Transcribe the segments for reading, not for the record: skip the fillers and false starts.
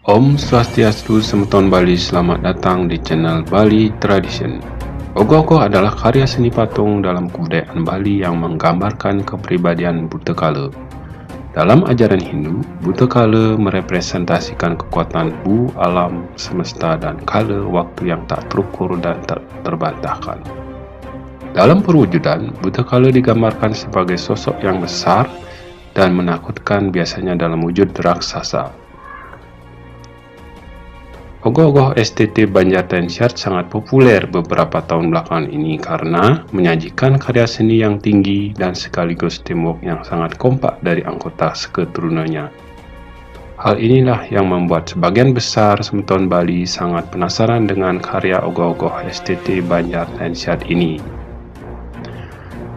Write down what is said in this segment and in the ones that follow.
Om Swastiastu, Semeton Bali, selamat datang di channel Bali Tradition. Ogoh-ogoh adalah karya seni patung dalam kebudayaan Bali yang menggambarkan kepribadian Buta Kala. Dalam ajaran Hindu, Buta Kala merepresentasikan kekuatan Bu, alam, semesta, dan kala waktu yang tak terukur dan tak terbantahkan. Dalam perwujudan, Buta Kala digambarkan sebagai sosok yang besar dan menakutkan, biasanya dalam wujud raksasa. Ogoh-ogoh STT Banjartensyat sangat populer beberapa tahun belakangan ini karena menyajikan karya seni yang tinggi dan sekaligus teamwork yang sangat kompak dari anggota seketurunannya. Hal inilah yang membuat sebagian besar Semeton Bali sangat penasaran dengan karya ogoh-ogoh STT Banjartensyat ini.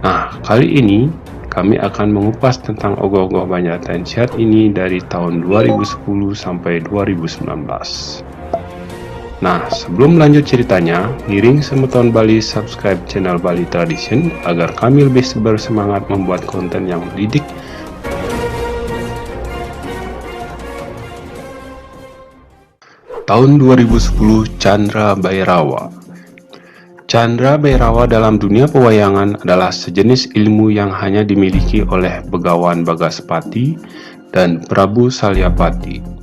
Nah, kali ini kami akan mengupas tentang ogoh-ogoh Banjartensyat ini dari tahun 2010 sampai 2019. Nah, sebelum lanjut ceritanya, ngiring Semeton Bali subscribe channel Bali Tradition agar kami lebih bersemangat membuat konten yang mendidik. Tahun 2010, Chandra Bhairawa. Chandra Bhairawa dalam dunia pewayangan adalah sejenis ilmu yang hanya dimiliki oleh Begawan Bagaspati dan Prabu Salyapati,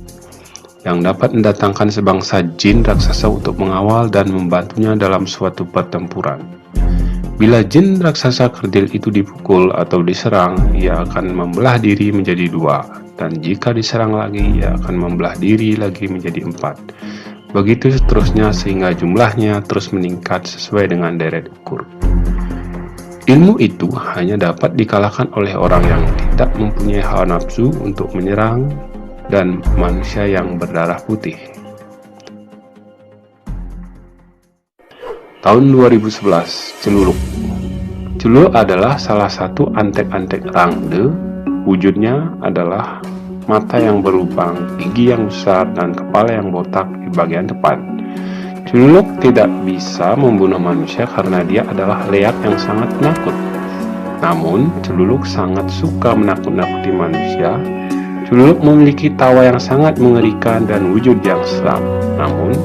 yang dapat mendatangkan sebangsa jin raksasa untuk mengawal dan membantunya dalam suatu pertempuran. Bila jin raksasa kerdil itu dipukul atau diserang, ia akan membelah diri menjadi dua, dan jika diserang lagi, ia akan membelah diri lagi menjadi 4. Begitu seterusnya sehingga jumlahnya terus meningkat sesuai dengan deret ukur. Ilmu itu hanya dapat dikalahkan oleh orang yang tidak mempunyai hawa nafsu untuk menyerang dan manusia yang berdarah putih. Tahun 2011, Celuluk. Celuluk adalah salah satu antek-antek Rangde. Wujudnya adalah mata yang berlubang, gigi yang besar, dan kepala yang botak di bagian depan. Celuluk tidak bisa membunuh manusia karena dia adalah leak yang sangat penakut. Namun, Celuluk sangat suka menakut-nakuti manusia. Celuluk memiliki tawa yang sangat mengerikan dan wujud yang seram. Namun,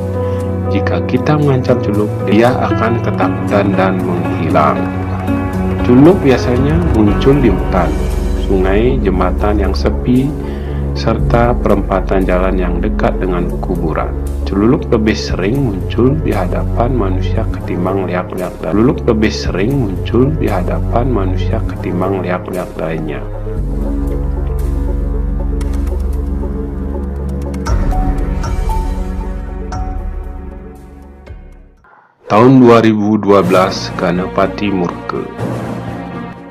jika kita mengancam Celuluk, dia akan ketakutan dan menghilang. Celuluk biasanya muncul di hutan, sungai, jembatan yang sepi, serta perempatan jalan yang dekat dengan kuburan. Celuluk lebih sering muncul di hadapan manusia ketimbang leak-leak lainnya. Tahun 2012, Ganapati murka.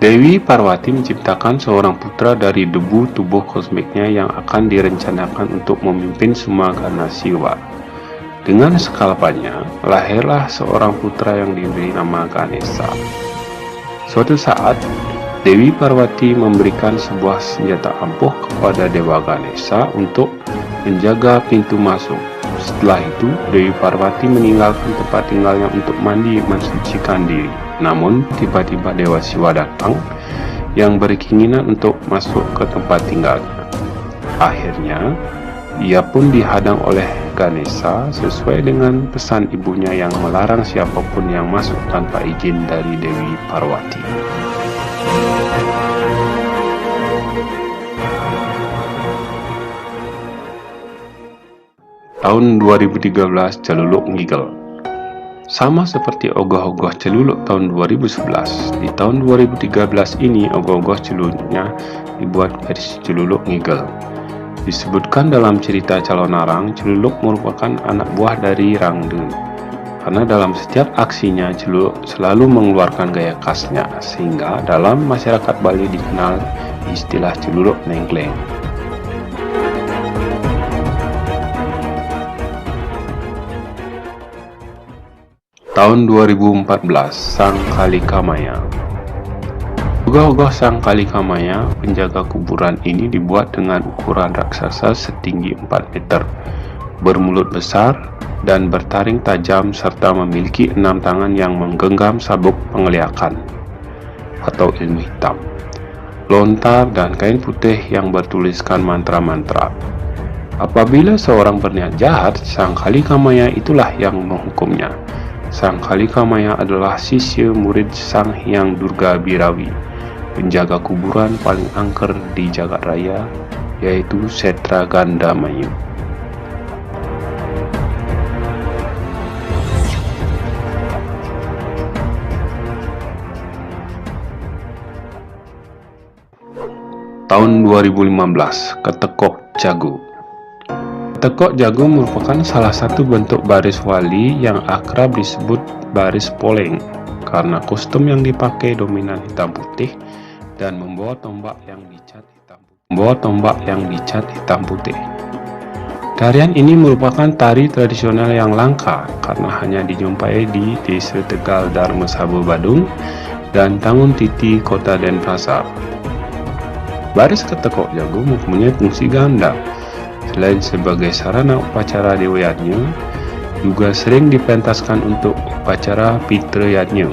Dewi Parwati menciptakan seorang putra dari debu tubuh kosmiknya yang akan direncanakan untuk memimpin semua gana Siwa. Dengan sekalapannya, lahirlah seorang putra yang diberi nama Ganesha. Suatu saat, Dewi Parwati memberikan sebuah senjata ampuh kepada Dewa Ganesha untuk menjaga pintu masuk. Setelah itu, Dewi Parwati meninggalkan tempat tinggalnya untuk mandi mensucikan diri. Namun, tiba-tiba Dewa Siwa datang yang berkeinginan untuk masuk ke tempat tinggalnya. Akhirnya, ia pun dihadang oleh Ganesha sesuai dengan pesan ibunya yang melarang siapapun yang masuk tanpa izin dari Dewi Parwati. Tahun 2013, Celuluk ngigel. Sama seperti ogoh-ogoh Celuluk tahun 2011, di tahun 2013 ini ogoh-ogoh Celuluknya dibuat versi Celuluk ngigel. Disebutkan dalam cerita Calonarang, Celuluk merupakan anak buah dari Rangde. Karena dalam setiap aksinya Celuluk selalu mengeluarkan gaya khasnya, sehingga dalam masyarakat Bali dikenal istilah Celuluk nengkleng. Tahun 2014, Sang Kalikamaya. Ogoh-ogoh Sang Kalikamaya, penjaga kuburan ini dibuat dengan ukuran raksasa setinggi 4 meter, bermulut besar dan bertaring tajam serta memiliki 6 tangan yang menggenggam sabuk pengeliakan atau ilmu hitam, lontar dan kain putih yang bertuliskan mantra-mantra. Apabila seorang berniat jahat, Sang Halikamaya itulah yang menghukumnya. Sang Halikamaya adalah sisya murid Sang Hyang Durga Birawi, penjaga kuburan paling angker di jagat raya, yaitu Setra Gandamayu. Tahun 2015, Ketekok Jago. Ketekok Jago merupakan salah satu bentuk baris wali yang akrab disebut baris poleng karena kostum yang dipakai dominan hitam putih dan membawa tombak yang dicat hitam putih. Tarian ini merupakan tari tradisional yang langka karena hanya dijumpai di Desa Tegal Darmasaba Badung dan Tangun Titi Kota Denpasar. Baris Ketekok Jago mempunyai fungsi ganda. Selain sebagai sarana upacara Dewa Yatnya, juga sering dipentaskan untuk upacara Pitra Yatnya.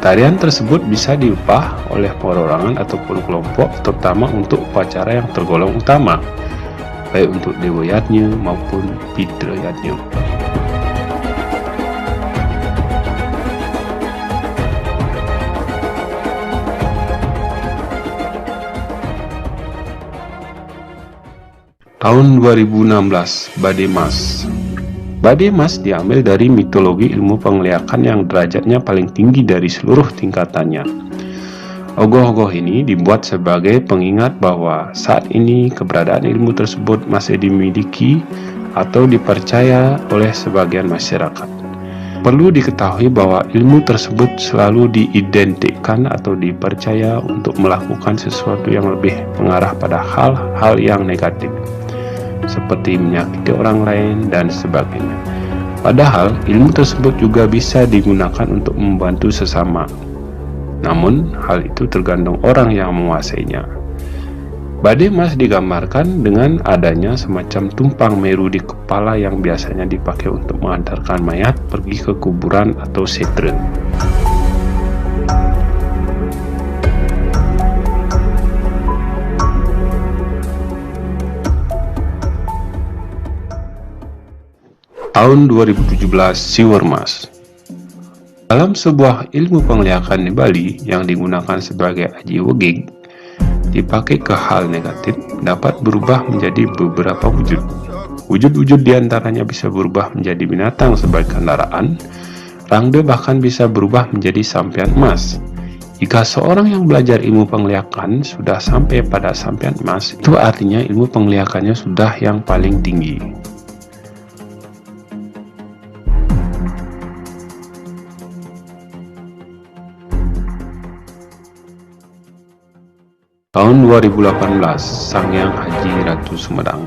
Tarian tersebut bisa diupah oleh perorangan ataupun kelompok, terutama untuk upacara yang tergolong utama, baik untuk Dewa Yatnya maupun Pitra Yatnya. Tahun 2016, Badai Mas. Badai Mas diambil dari mitologi ilmu penglihakan yang derajatnya paling tinggi dari seluruh tingkatannya. Ogoh-ogoh ini dibuat sebagai pengingat bahwa saat ini keberadaan ilmu tersebut masih dimiliki atau dipercaya oleh sebagian masyarakat. Perlu diketahui bahwa ilmu tersebut selalu diidentikan atau dipercaya untuk melakukan sesuatu yang lebih mengarah pada hal-hal yang negatif, seperti menyakiti orang lain dan sebagainya. Padahal ilmu tersebut juga bisa digunakan untuk membantu sesama. Namun hal itu tergantung orang yang menguasainya. Badai Mas digambarkan dengan adanya semacam tumpang meru di kepala yang biasanya dipakai untuk mengantarkan mayat pergi ke kuburan atau setre. Tahun 2017, Siwer Mas. Dalam sebuah ilmu penglihakan di Bali yang digunakan sebagai aji weging, dipakai ke hal negatif dapat berubah menjadi beberapa wujud. Wujud-wujud diantaranya bisa berubah menjadi binatang sebagai kendaraan, rangda bahkan bisa berubah menjadi sampian emas. Jika seorang yang belajar ilmu penglihakan sudah sampai pada sampian emas, itu artinya ilmu penglihakannya sudah yang paling tinggi. Tahun 2018, Sanghyang Haji Ratu Sumedang.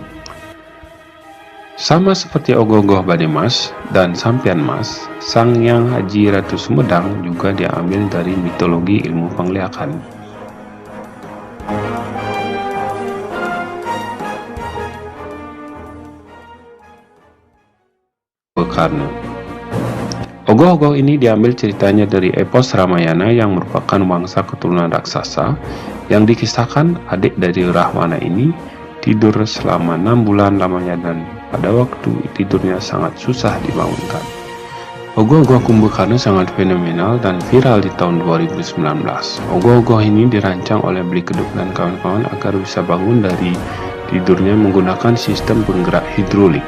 Sama seperti ogoh-ogoh Badai Mas dan sampian emas, Sanghyang Haji Ratu Sumedang juga diambil dari mitologi ilmu penglihakan. Karena ogoh-ogoh ini diambil ceritanya dari epos Ramayana yang merupakan bangsa keturunan raksasa yang dikisahkan adik dari Rahwana ini tidur selama 6 bulan lamanya dan pada waktu tidurnya sangat susah dibangunkan. Ogoh-ogoh Kumbhakarna sangat fenomenal dan viral di tahun 2019. Ogoh-ogoh ini dirancang oleh Beli Keduk dan kawan-kawan agar bisa bangun dari tidurnya menggunakan sistem penggerak hidrolik,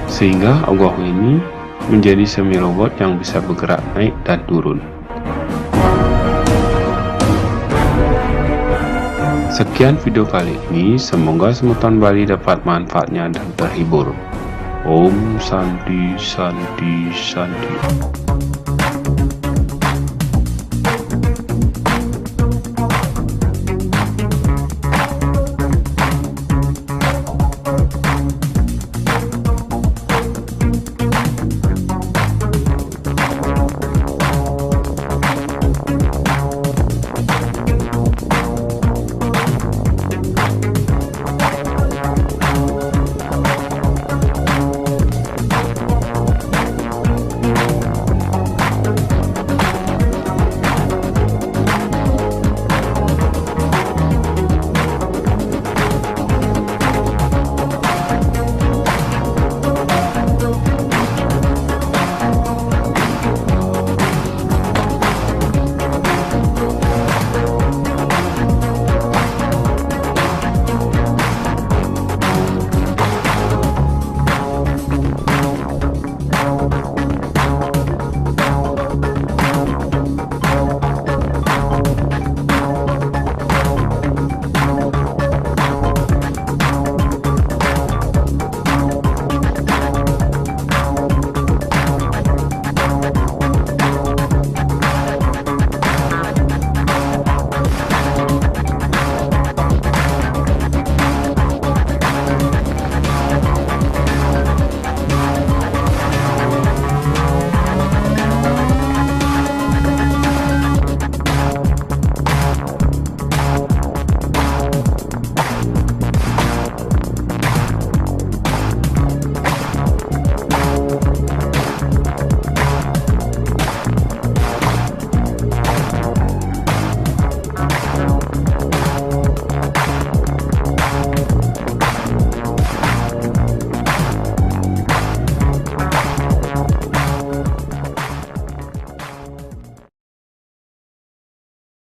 sehingga ogoh ini menjadi semi robot yang bisa bergerak naik dan turun. Sekian video kali ini, semoga semutan Bali dapat manfaatnya dan terhibur. Om Santi Santi Santi.